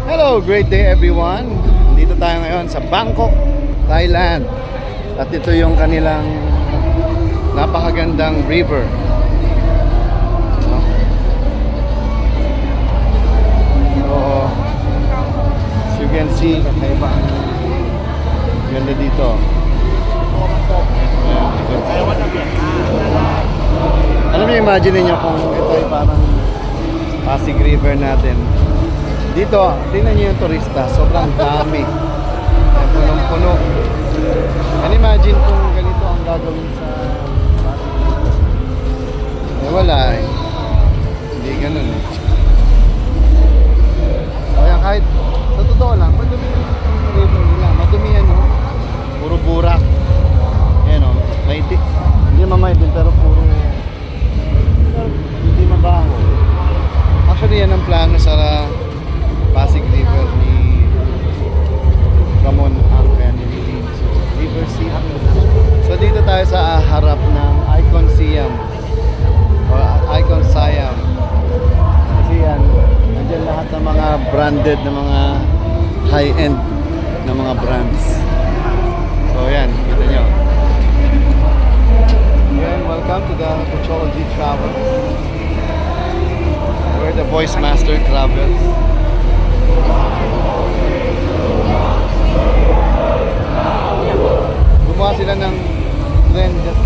Hello, great day everyone. Dito tayo ngayon sa Bangkok, Thailand. At ito yung kanilang napakagandang river. So, as you can see, kakaiba ang ganda dito. Alam niyo, imagine niyo kung ito ay parang Pasig River natin. Dito, tingnan niyo yung turista, sobrang dami. Punong-puno. And imagine kung ganito ang gagawin sa Pasig River. Eh wala eh. Hindi ganun eh. Kaya kahit, sa totoo lang, madumi yung river nila. Madumi yan oh. Puro burak. Yan oh, maitik. Hindi mamaitin pero puro hindi mabaho. Actually yan ang plano sa Pasig River ni Ramon ang kaya nililin. So, River City. So dito tayo sa harap ng Icon Siam or Icon Siam. Kasi yan, nandiyan lahat ng mga branded na mga high-end na mga brands. So yan, kita nyo. Again, welcome to the Puchology Travels. Where the Voice Master travels. Gumawa sila ng trend just